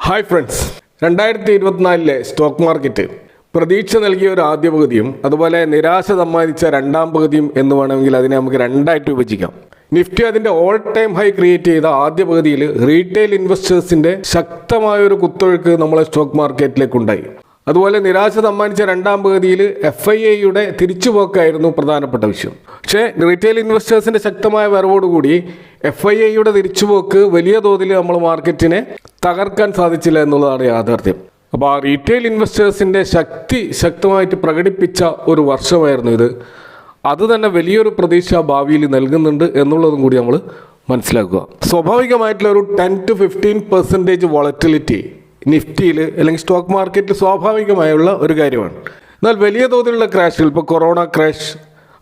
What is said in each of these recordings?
Hi friends, 2024 stock market പ്രതീക്ഷ നൽകിയ ഒരു ആദ്യ പകുതിയും അതുപോലെ നിരാശ സമ്മാനിച്ച രണ്ടാം പകുതിയും എന്ന് വേണമെങ്കിൽ അതിനെ നമുക്ക് രണ്ടായിട്ട് വിഭജിക്കാം. നിഫ്റ്റി അതിൻ്റെ ഓൾ ടൈം ഹൈ ക്രിയേറ്റ് ചെയ്ത ആദ്യ പകുതിയിൽ റീറ്റെയിൽ ഇൻവെസ്റ്റേഴ്സിൻ്റെ ശക്തമായൊരു കുത്തൊഴുക്ക് നമ്മളെ സ്റ്റോക്ക് മാർക്കറ്റിലേക്കുണ്ടായി. അതുപോലെ നിരാശ സമ്മാനിച്ച രണ്ടാം പകുതിയിൽ FIIയുടെ തിരിച്ചുപോക്കായിരുന്നു പ്രധാനപ്പെട്ട വിഷയം. പക്ഷേ റീറ്റെയിൽ ഇൻവെസ്റ്റേഴ്സിൻ്റെ ശക്തമായ വരവോടുകൂടി FIIയുടെ തിരിച്ചുപോക്ക് വലിയ തോതിൽ നമ്മൾ മാർക്കറ്റിനെ തകർക്കാൻ സാധിച്ചില്ല എന്നുള്ളതാണ് യാഥാർത്ഥ്യം. അപ്പോൾ ആ റീറ്റെയിൽ ഇൻവെസ്റ്റേഴ്സിൻ്റെ ശക്തമായിട്ട് പ്രകടിപ്പിച്ച ഒരു വർഷമായിരുന്നു ഇത്. അത് തന്നെ വലിയൊരു പ്രതീക്ഷ ഭാവിയിൽ നൽകുന്നുണ്ട് എന്നുള്ളതും കൂടി നമ്മൾ മനസ്സിലാക്കുക. സ്വാഭാവികമായിട്ടുള്ള ഒരു 10 to 15% വോളറ്റിലിറ്റി നിഫ്റ്റിയിൽ അല്ലെങ്കിൽ സ്റ്റോക്ക് മാർക്കറ്റിൽ സ്വാഭാവികമായുള്ള ഒരു കാര്യമാണ്. എന്നാൽ വലിയ തോതിലുള്ള ക്രാഷുകൾ, ഇപ്പോൾ കൊറോണ ക്രാഷ്,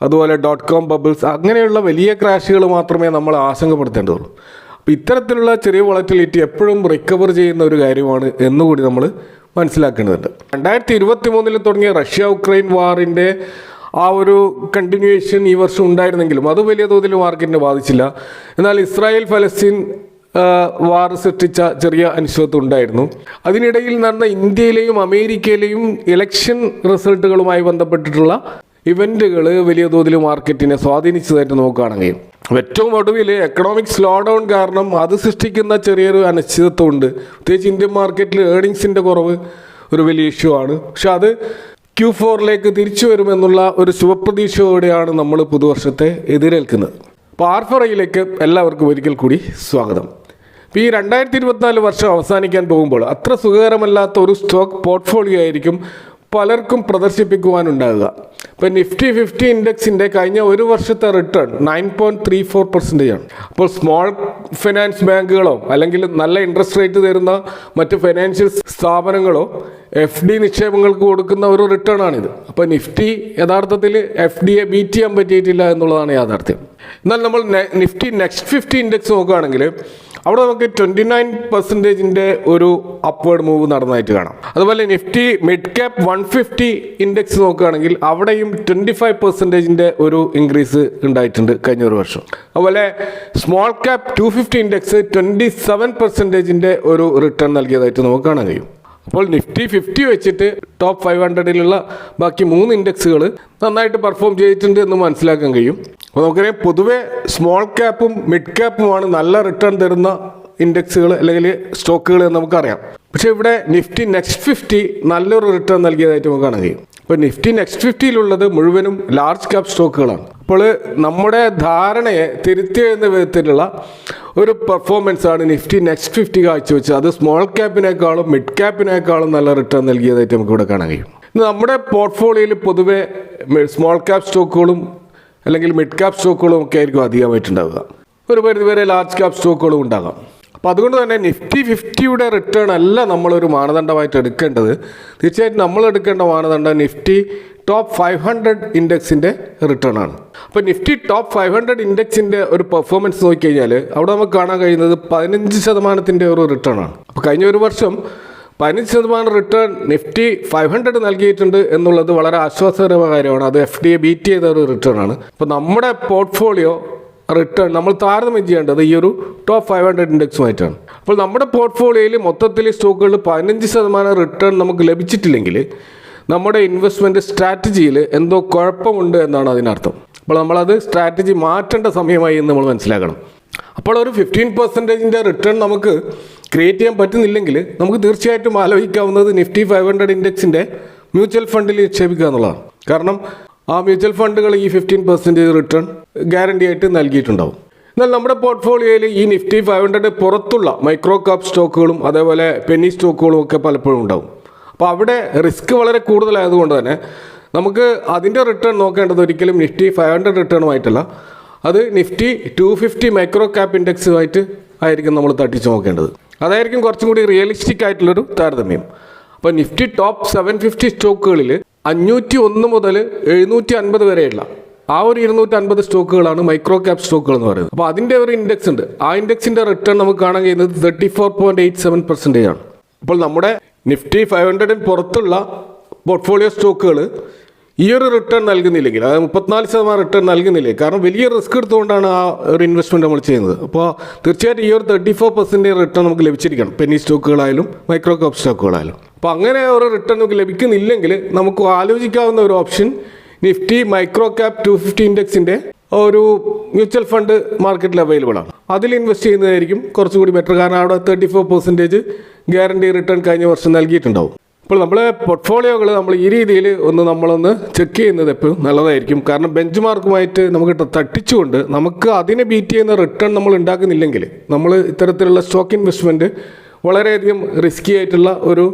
അതുപോലെ .com ബബിൾസ്, അങ്ങനെയുള്ള വലിയ ക്രാഷുകൾ മാത്രമേ നമ്മൾ ആശങ്കപ്പെടുത്തേണ്ടതുള്ളൂ. അപ്പോൾ ഇത്തരത്തിലുള്ള ചെറിയ വോളറ്റിലിറ്റി എപ്പോഴും റിക്കവർ ചെയ്യുന്ന ഒരു കാര്യമാണ് എന്നുകൂടി നമ്മൾ മനസ്സിലാക്കേണ്ടതുണ്ട്. 2023 തുടങ്ങിയ റഷ്യ-ഉക്രൈൻ വാറിൻ്റെ ആ ഒരു കണ്ടിന്യൂവേഷൻ ഈ വർഷം ഉണ്ടായിരുന്നെങ്കിലും അത് വലിയ തോതിൽ മാർക്കറ്റിനെ ബാധിച്ചില്ല. എന്നാൽ ഇസ്രായേൽ-ഫലസ്തീൻ വാർ സൃഷ്ടിച്ച ചെറിയ അനിശ്ചിതത്വം ഉണ്ടായിരുന്നു. അതിനിടയിൽ നടന്ന ഇന്ത്യയിലെയും അമേരിക്കയിലെയും ഇലക്ഷൻ റിസൾട്ടുകളുമായി ബന്ധപ്പെട്ടിട്ടുള്ള ഇവൻറ്റുകൾ വലിയ തോതിൽ മാർക്കറ്റിനെ സ്വാധീനിച്ചതായിട്ട് നോക്കുകയാണെങ്കിൽ ഏറ്റവും ഒടുവിൽ എക്കണോമിക് സ്ലോ ഡൗൺ കാരണം അത് സൃഷ്ടിക്കുന്ന ചെറിയൊരു അനിശ്ചിതത്വം ഉണ്ട്. പ്രത്യേകിച്ച് ഇന്ത്യൻ മാർക്കറ്റിൽ ഏർണിങ്സിൻ്റെ കുറവ് ഒരു വലിയ ഇഷ്യൂ ആണ്. പക്ഷെ അത് Q4 തിരിച്ചു വരുമെന്നുള്ള ഒരു ശുഭപ്രതീക്ഷയോടെയാണ് നമ്മൾ പുതുവർഷത്തെ എതിരേൽക്കുന്നത്. അപ്പോൾ R4iലേക്ക് എല്ലാവർക്കും ഒരിക്കൽ കൂടി സ്വാഗതം. ഇപ്പോൾ ഈ 2024 വർഷം അവസാനിക്കാൻ പോകുമ്പോൾ അത്ര സുഖകരമല്ലാത്ത ഒരു സ്റ്റോക്ക് പോർട്ട്ഫോളിയോ ആയിരിക്കും പലർക്കും പ്രദർശിപ്പിക്കുവാനുണ്ടാകുക. ഇപ്പോൾ നിഫ്റ്റി 50 ഇൻഡെക്സിൻ്റെ കഴിഞ്ഞ ഒരു വർഷത്തെ റിട്ടേൺ 9.34% ആണ്. അപ്പോൾ സ്മോൾ ഫിനാൻസ് ബാങ്കുകളോ അല്ലെങ്കിൽ നല്ല ഇൻട്രസ്റ്റ് റേറ്റ് തരുന്ന മറ്റ് ഫൈനാൻഷ്യൽ സ്ഥാപനങ്ങളോ FD നിക്ഷേപങ്ങൾക്ക് കൊടുക്കുന്ന ഒരു റിട്ടേൺ ആണിത്. അപ്പോൾ നിഫ്റ്റി യഥാർത്ഥത്തിൽ FDയെ ബീറ്റ് ചെയ്യാൻ പറ്റിയിട്ടില്ല എന്നുള്ളതാണ് യാഥാർത്ഥ്യം. എന്നാൽ നമ്മൾ നിഫ്റ്റി നെക്സ്റ്റ് 50 ഇൻഡെക്സ് നോക്കുകയാണെങ്കിൽ അവിടെ നമുക്ക് 29% ഒരു അപ്വേർഡ് മൂവ് നടന്നതായിട്ട് കാണാം. അതുപോലെ നിഫ്റ്റി മിഡ് ക്യാപ്പ് 150 ഇൻഡെക്സ് നോക്കുകയാണെങ്കിൽ അവിടെയും 25% ഒരു ഇൻക്രീസ് ഉണ്ടായിട്ടുണ്ട് കഴിഞ്ഞ ഒരു വർഷം. അതുപോലെ സ്മോൾ ക്യാപ്പ് 250 ഇൻഡെക്സ് 27% ഒരു റിട്ടേൺ നൽകിയതായിട്ട് നമുക്ക് കാണാൻ കഴിയും. അപ്പോൾ നിഫ്റ്റി 50 വെച്ചിട്ട് ടോപ്പ് 500-ലുള്ള ബാക്കി 3 ഇൻഡെക്സുകൾ നന്നായിട്ട് പെർഫോം ചെയ്തിട്ടുണ്ട് എന്ന് മനസ്സിലാക്കാൻ കഴിയും. അപ്പോൾ നമുക്കറിയാം, പൊതുവെ സ്മോൾ ക്യാപ്പും മിഡ് ക്യാപ്പുമാണ് നല്ല റിട്ടേൺ തരുന്ന ഇൻഡെക്സുകൾ അല്ലെങ്കിൽ സ്റ്റോക്കുകൾ എന്ന് നമുക്കറിയാം. പക്ഷേ ഇവിടെ നിഫ്റ്റി നെക്സ്റ്റ് 50 നല്ലൊരു റിട്ടേൺ നൽകിയതായിട്ട് നമുക്ക് കാണാൻ കഴിയും. ഇപ്പോൾ നിഫ്റ്റി നെക്സ്റ്റ് 50-ലുള്ളത് മുഴുവനും ലാർജ് ക്യാപ് സ്റ്റോക്കുകളാണ്. അപ്പോൾ നമ്മുടെ ധാരണയെ തിരുത്തിയെന്ന വിധത്തിലുള്ള ഒരു പെർഫോമൻസ് ആണ് നിഫ്റ്റി നെക്സ്റ്റ് 50 കാഴ്ചവെച്ചത്. അത് സ്മോൾ ക്യാപ്പിനേക്കാളും മിഡ് ക്യാപ്പിനേക്കാളും നല്ല റിട്ടേൺ നൽകിയതായിട്ട് നമുക്ക് ഇവിടെ കാണാൻ കഴിയും. നമ്മുടെ പോർട്ട്ഫോളിയോയിൽ പൊതുവെ സ്മോൾ ക്യാപ് സ്റ്റോക്കുകളും അല്ലെങ്കിൽ മിഡ് ക്യാപ് സ്റ്റോക്കുകളും ഒക്കെ ആയിരിക്കും അധികമായിട്ടുണ്ടാവുക. ഒരു പരിധിവരെ ലാർജ് ക്യാപ് സ്റ്റോക്കുകളും ഉണ്ടാകാം. അപ്പോൾ അതുകൊണ്ട് തന്നെ നിഫ്റ്റി 50യുടെ റിട്ടേൺ അല്ല നമ്മളൊരു മാനദണ്ഡമായിട്ട് എടുക്കേണ്ടത്. തീർച്ചയായിട്ടും നമ്മൾ എടുക്കേണ്ട മാനദണ്ഡം നിഫ്റ്റി ടോപ്പ് 500 ഇൻഡെക്സിൻ്റെ റിട്ടേൺ ആണ്. അപ്പോൾ നിഫ്റ്റി ടോപ്പ് 500 ഇൻഡെക്സിൻ്റെ ഒരു പെർഫോമൻസ് നോക്കിക്കഴിഞ്ഞാൽ അവിടെ നമുക്ക് കാണാൻ കഴിയുന്നത് 15% ഒരു റിട്ടേൺ ആണ്. അപ്പോൾ കഴിഞ്ഞ ഒരു വർഷം 15% റിട്ടേൺ നിഫ്റ്റി 500 നൽകിയിട്ടുണ്ട് എന്നുള്ളത് വളരെ ആശ്വാസകരമായ കാര്യമാണ്. അത് FDയെ ബീറ്റ് ചെയ്ത ഒരു റിട്ടേൺ ആണ്. അപ്പോൾ നമ്മുടെ പോർട്ട്ഫോളിയോ റിട്ടേൺ നമ്മൾ താരതമ്യം ചെയ്യേണ്ടത് ഈ ഒരു ടോപ്പ് 500 ഇൻഡെക്സുമായിട്ടാണ്. അപ്പോൾ നമ്മുടെ പോർട്ട്ഫോളിയോയിൽ മൊത്തത്തിൽ സ്റ്റോക്കുകളിൽ 15% റിട്ടേൺ നമുക്ക് ലഭിച്ചിട്ടില്ലെങ്കിൽ നമ്മുടെ ഇൻവെസ്റ്റ്മെൻറ്റ് സ്ട്രാറ്റജിയിൽ എന്തോ കുഴപ്പമുണ്ട് എന്നാണ് അതിനർത്ഥം. അപ്പോൾ നമ്മളത് സ്ട്രാറ്റജി മാറ്റേണ്ട സമയമായി എന്ന് നമ്മൾ മനസ്സിലാക്കണം. അപ്പോൾ ഒരു 15% റിട്ടേൺ നമുക്ക് ക്രിയേറ്റ് ചെയ്യാൻ പറ്റുന്നില്ലെങ്കിൽ നമുക്ക് തീർച്ചയായിട്ടും ആലോചിക്കാവുന്നത് നിഫ്റ്റി 500 ഇൻഡെക്സിൻ്റെ മ്യൂച്വൽ ഫണ്ടിൽ നിക്ഷേപിക്കുക എന്നുള്ളതാണ്. കാരണം ആ മ്യൂച്വൽ ഫണ്ടുകൾ ഈ 15% റിട്ടേൺ ഗ്യാരണ്ടി ആയിട്ട് നൽകിയിട്ടുണ്ടാവും. എന്നാൽ നമ്മുടെ പോർട്ട്ഫോളിയോയിൽ ഈ നിഫ്റ്റി 500 പുറത്തുള്ള മൈക്രോ കാപ്പ് സ്റ്റോക്കുകളും അതേപോലെ പെന്നി സ്റ്റോക്കുകളും ഒക്കെ പലപ്പോഴും ഉണ്ടാവും. അപ്പോൾ അവിടെ റിസ്ക് വളരെ കൂടുതലായതുകൊണ്ട് തന്നെ നമുക്ക് അതിൻ്റെ റിട്ടേൺ നോക്കേണ്ടത് ഒരിക്കലും നിഫ്റ്റി 500 റിട്ടേണുമായിട്ടല്ല, അത് നിഫ്റ്റി 250 മൈക്രോ ക്യാപ്പ് ഇൻഡെക്സുമായിട്ട് ആയിരിക്കും നമ്മൾ തട്ടിച്ച് നോക്കേണ്ടത്. അതായിരിക്കും കുറച്ചും കൂടി റിയലിസ്റ്റിക് ആയിട്ടുള്ളൊരു താരതമ്യം. അപ്പോൾ നിഫ്റ്റി ടോപ്പ് 750 സ്റ്റോക്കുകളിൽ 501 മുതൽ 750 വരെയുള്ള ആ ഒരു 250 സ്റ്റോക്കുകളാണ് മൈക്രോ ക്യാപ് സ്റ്റോക്കുകൾ എന്ന് പറയുന്നത്. അപ്പോൾ അതിൻ്റെ ഒരു ഇൻഡെക്സ് ഉണ്ട്. ആ ഇൻഡെക്സിൻ്റെ റിട്ടേൺ നമുക്ക് കാണാൻ കഴിയുന്നത് 34.87% ആണ്. അപ്പോൾ നമ്മുടെ നിഫ്റ്റി 500 പുറത്തുള്ള പോർട്ട്ഫോളിയോ സ്റ്റോക്കുകൾ ഈ ഒരു റിട്ടേൺ നൽകുന്നില്ലെങ്കിൽ, അതായത് 34% റിട്ടേൺ നൽകുന്നില്ലേ, കാരണം വലിയ റിസ്ക് എടുത്തുകൊണ്ടാണ് ആ ഒരു ഇൻവെസ്റ്റ്മെൻറ്റ് നമ്മൾ ചെയ്യുന്നത്. അപ്പോൾ തീർച്ചയായിട്ടും ഈ ഒരു 34% റിട്ടേൺ നമുക്ക് ലഭിച്ചിരിക്കണം, പെന്നി സ്റ്റോക്കുകളായാലും മൈക്രോ ക്യാപ് സ്റ്റോക്കുകളായാലും. അപ്പോൾ അങ്ങനെ ഒരു റിട്ടേൺ നമുക്ക് ലഭിക്കുന്നില്ലെങ്കിൽ നമുക്ക് ആലോചിക്കാവുന്ന ഒരു ഓപ്ഷൻ നിഫ്റ്റി മൈക്രോ ക്യാപ് 250 ഇൻഡെക്സിൻ്റെ ഒരു മ്യൂച്വൽ ഫണ്ട് മാർക്കറ്റിൽ അവൈലബിൾ ആണ്. അതിൽ ഇൻവെസ്റ്റ് ചെയ്യുന്നതായിരിക്കും കുറച്ചുകൂടി ബെറ്റർ, കാരണം അവിടെ 34% ഗ്യാരണ്ടി റിട്ടേൺ കഴിഞ്ഞ വർഷം നൽകിയിട്ടുണ്ടാവും. അപ്പോൾ നമ്മളെ പോർട്ട്ഫോളിയോകൾ നമ്മൾ ഈ രീതിയിൽ നമ്മളൊന്ന് ചെക്ക് ചെയ്യുന്നത് എപ്പോഴും നല്ലതായിരിക്കും. കാരണം ബെഞ്ച് മാർക്കുമായിട്ട് നമുക്ക് തട്ടിച്ചുകൊണ്ട് നമുക്ക് അതിനെ ബീറ്റ് ചെയ്യുന്ന റിട്ടേൺ നമ്മൾ ഉണ്ടാക്കുന്നില്ലെങ്കിൽ നമ്മൾ ഇത്തരത്തിലുള്ള സ്റ്റോക്ക് ഇൻവെസ്റ്റ്മെൻറ്റ് വളരെയധികം റിസ്കി ആയിട്ടുള്ള ഒരു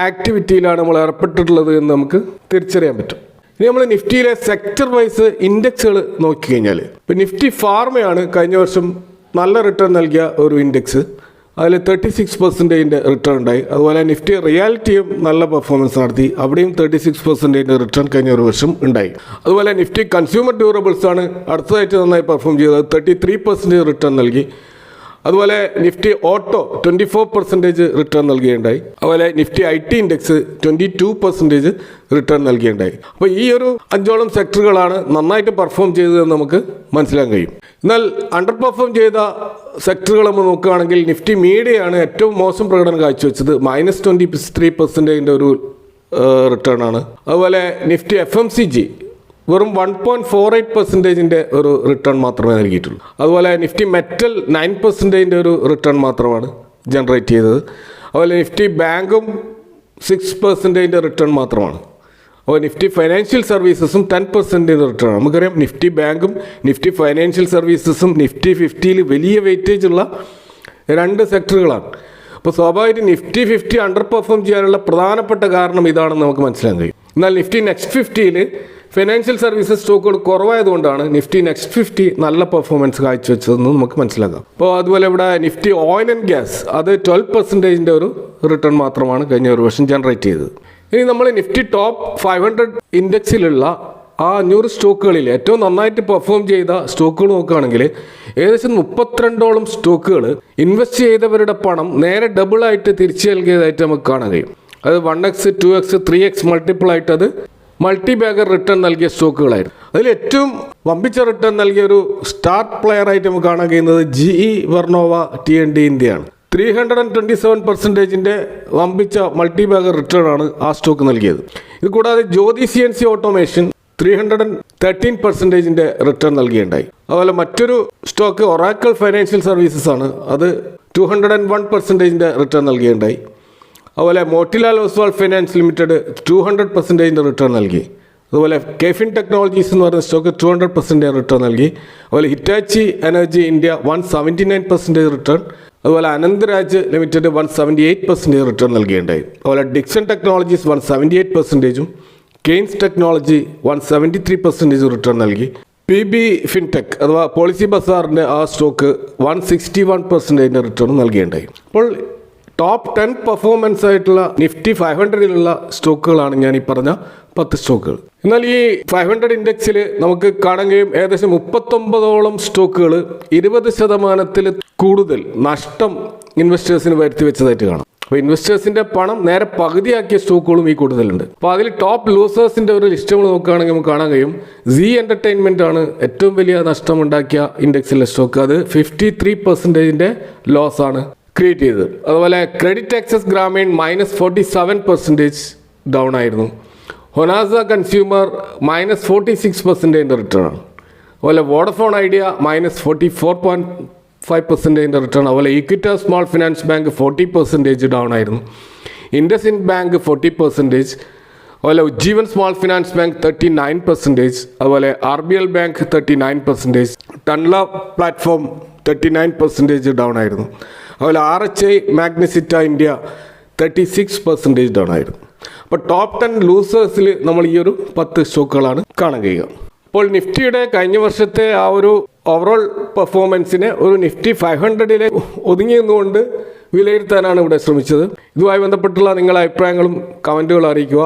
ആക്ടിവിറ്റിയിലാണ് നമ്മൾ ഏർപ്പെട്ടിട്ടുള്ളത് എന്ന് നമുക്ക് തിരിച്ചറിയാൻ പറ്റും. ഇനി നമ്മൾ നിഫ്റ്റിയിലെ സെക്ടർ വൈസ് ഇൻഡെക്സുകൾ നോക്കിക്കഴിഞ്ഞാൽ, ഇപ്പോൾ നിഫ്റ്റി ഫാർമയാണ് കഴിഞ്ഞ വർഷം നല്ല റിട്ടേൺ നൽകിയ ഒരു ഇൻഡെക്സ്. അതിൽ 36% റിട്ടേൺ ഉണ്ടായി. അതുപോലെ നിഫ്റ്റി റിയാലിറ്റിയും നല്ല പെർഫോമൻസ് നടത്തി, അവിടെയും 36% റിട്ടേൺ കഴിഞ്ഞ ഒരു വർഷം ഉണ്ടായി. അതുപോലെ നിഫ്റ്റി കൺസ്യൂമർ ഡ്യൂറബിൾസ് ആണ് അടുത്തതായിട്ട് നന്നായി പെർഫോം ചെയ്തത്, 33% റിട്ടേൺ നൽകി. അതുപോലെ നിഫ്റ്റി ഓട്ടോ 24% റിട്ടേൺ നൽകുകയുണ്ടായി. അതുപോലെ നിഫ്റ്റി IT ഇൻഡെക്സ് 22% റിട്ടേൺ നൽകുകയുണ്ടായി. അപ്പോൾ ഈ ഒരു 5ഓളം സെക്ടറുകളാണ് നന്നായിട്ട് പെർഫോം ചെയ്തതെന്ന് നമുക്ക് മനസ്സിലാക്കാൻ കഴിയും. എന്നാൽ അണ്ടർ പെർഫോം ചെയ്ത സെക്ടറുകൾ നമ്മൾ നോക്കുകയാണെങ്കിൽ നിഫ്റ്റി മീഡിയയാണ് ഏറ്റവും മോശം പ്രകടനം കാഴ്ചവെച്ചത്, -23% ഒരു റിട്ടേൺ ആണ്. അതുപോലെ നിഫ്റ്റി FMCG വെറും 1.48% ഒരു റിട്ടേൺ മാത്രമേ നൽകിയിട്ടുള്ളൂ. അതുപോലെ നിഫ്റ്റി മെറ്റൽ 9% ഒരു റിട്ടേൺ മാത്രമാണ് ജനറേറ്റ് ചെയ്തത്. അതുപോലെ നിഫ്റ്റി ബാങ്കും 6% റിട്ടേൺ മാത്രമാണ്. അപ്പോൾ നിഫ്റ്റി ഫൈനാൻഷ്യൽ സർവീസസും 10% റിട്ടേൺ. നമുക്കറിയാം നിഫ്റ്റി ബാങ്കും നിഫ്റ്റി ഫൈനാൻഷ്യൽ സർവീസസും നിഫ്റ്റി 50 വലിയ വെയിറ്റേജ് ഉള്ള 2 സെക്ടറുകളാണ്. അപ്പോൾ സ്വാഭാവികമായിട്ട് നിഫ്റ്റി 50 അണ്ടർ പെർഫോം ചെയ്യാനുള്ള പ്രധാനപ്പെട്ട കാരണം ഇതാണെന്ന് നമുക്ക് മനസ്സിലാക്കാൻ കഴിയും. എന്നാൽ നിഫ്റ്റി നെക്സ്റ്റ് 50 ഫിനാൻഷ്യൽ സർവീസസ് സ്റ്റോക്കുകൾ കുറവായതുകൊണ്ടാണ് നിഫ്റ്റി നെക്സ്റ്റ് 50 നല്ല പെർഫോമൻസ് കാഴ്ചവെച്ചതെന്ന് നമുക്ക് മനസ്സിലാക്കാം. അപ്പോൾ അതുപോലെ ഇവിടെ നിഫ്റ്റി ഓയിൽ ആൻഡ് ഗ്യാസ് അത് 12% ഒരു റിട്ടേൺ മാത്രമാണ് കഴിഞ്ഞ ഒരു വർഷം ജനറേറ്റ് ചെയ്തത്. ഇനി നമ്മൾ നിഫ്റ്റി ടോപ്പ് 500 ഇൻഡെക്സിലുള്ള ആ 500 സ്റ്റോക്കുകളിൽ ഏറ്റവും നന്നായിട്ട് പെർഫോം ചെയ്ത സ്റ്റോക്കുകൾ നോക്കുകയാണെങ്കിൽ ഏകദേശം 32ഓളം സ്റ്റോക്കുകൾ ഇൻവെസ്റ്റ് ചെയ്തവരുടെ പണം നേരെ ഡബിളായിട്ട് തിരിച്ചു നൽകിയതായിട്ട് നമുക്ക് കാണാൻ കഴിയും. അത് 1x 2x 3x മൾട്ടിപ്പിൾ ആയിട്ട് അത് മൾട്ടി ബാഗർ റിട്ടേൺ നൽകിയ സ്റ്റോക്കുകളായിരുന്നു. അതിൽ ഏറ്റവും വമ്പിച്ച റിട്ടേൺ നൽകിയ ഒരു സ്റ്റാർ പ്ലെയർ ആയിട്ട് നമുക്ക് കാണാൻ കഴിയുന്നത് GE വെർണോവ TND ഇന്ത്യയാണ്. 327% വമ്പിച്ച മൾട്ടി ബാഗർ റിട്ടേൺ ആണ് ആ സ്റ്റോക്ക് നൽകിയത്. ഇത് കൂടാതെ ജ്യോതി CNC ഓട്ടോമേഷൻ 313% റിട്ടേൺ നൽകിയുണ്ടായി. അതുപോലെ മറ്റൊരു സ്റ്റോക്ക് ഒറാക്കിൾ ഫൈനാൻഷ്യൽ സർവീസസ് ആണ്, അത് 201% റിട്ടേൺ നൽകിയുണ്ടായി. അതുപോലെ Motilal Oswal finance limited 200% return നൽകി. അതുപോലെ കെഫിൻ ടെക്നോളജീസ് എന്ന് പറയുന്ന സ്റ്റോക്ക് 200% റിട്ടേൺ നൽകി. അതുപോലെ ഹിറ്റാച്ചി എനർജി ഇന്ത്യ 179% റിട്ടേൺ. അതുപോലെ അനന്തരാജ് ലിമിറ്റഡ് 178% റിട്ടേൺ നൽകിയുണ്ടായി. അതുപോലെ Dixon Technologies 178%, Kaynes Technology 173% return നൽകി. PB ഫിൻടെക് അഥവാ പോളിസി ബസാറിൻ്റെ ആ സ്റ്റോക്ക് 161% റിട്ടേൺ നൽകിയുണ്ടായി. അപ്പോൾ ടോപ്പ് 10 പെർഫോമൻസ് ആയിട്ടുള്ള നിഫ്റ്റി 500ലുള്ള സ്റ്റോക്കുകളാണ് ഞാൻ ഈ പറഞ്ഞ 10 സ്റ്റോക്കുകൾ. എന്നാൽ ഈ 500 ഇൻഡെക്സിൽ നമുക്ക് കാണാൻ കഴിയും ഏകദേശം 39ഓളം സ്റ്റോക്കുകൾ 20% കൂടുതൽ നഷ്ടം ഇൻവെസ്റ്റേഴ്സിന് വരുത്തി വെച്ചതായിട്ട് കാണാം. അപ്പോൾ ഇൻവെസ്റ്റേഴ്സിൻ്റെ പണം നേരെ പകുതിയാക്കിയ സ്റ്റോക്കുകളും ഈ കൂടുതലുണ്ട്. അപ്പോൾ അതിൽ ടോപ്പ് ലൂസേഴ്സിൻ്റെ ഒരു ലിസ്റ്റ് നമ്മൾ നോക്കുകയാണെങ്കിൽ നമുക്ക് കാണാൻ കഴിയും Zee എൻ്റർടൈൻമെൻ്റ് ആണ് ഏറ്റവും വലിയ നഷ്ടമുണ്ടാക്കിയ ഇൻഡെക്സിലെ സ്റ്റോക്ക്. അത് 53% ലോസ് ആണ് ക്രിയേറ്റ് ചെയ്തത്. അതുപോലെ ക്രെഡിറ്റ് ആക്സസ് ഗ്രാമീൺ -47% ഡൗൺ ആയിരുന്നു. ഹൊനാസ കൺസ്യൂമർ -46% റിട്ടേൺ ആണ്. അതുപോലെ വോഡഫോൺ ഐഡിയ -44.5% റിട്ടേൺ. അതുപോലെ Equitas small finance bank 40% down ആയിരുന്നു. ഇൻഡസ്ഇൻഡ് ബാങ്ക് 40%. അതുപോലെ ഉജ്ജീവൻ സ്മോൾ ഫിനാൻസ് ബാങ്ക് 39%. അതുപോലെ RBL bank 39%. Tanla platform 39% down ആയിരുന്നു. അതുപോലെ RHI മാഗ്നസിറ്റ ഇന്ത്യ 36% ഡൗൺ ആയിരുന്നു. അപ്പോൾ ടോപ്പ് 10 ലൂസേഴ്സിൽ നമ്മൾ ഈ ഒരു 10 സ്റ്റോക്കുകളാണ് കാണാൻ കഴിയുക. അപ്പോൾ നിഫ്റ്റിയുടെ കഴിഞ്ഞ വർഷത്തെ ആ ഒരു ഓവറോൾ പെർഫോമൻസിനെ ഒരു നിഫ്റ്റി 500 ഒതുങ്ങി നിന്നുകൊണ്ട് വിലയിരുത്താനാണ് ഇവിടെ ശ്രമിച്ചത്. ഇതുമായി ബന്ധപ്പെട്ടുള്ള നിങ്ങളുടെ അഭിപ്രായങ്ങളും കമൻറ്റുകളും അറിയിക്കുക.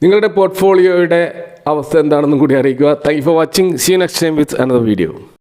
നിങ്ങളുടെ പോർട്ട്ഫോളിയോയുടെ അവസ്ഥ എന്താണെന്നും കൂടി അറിയിക്കുക. Thank you for watching. See you next time with another video.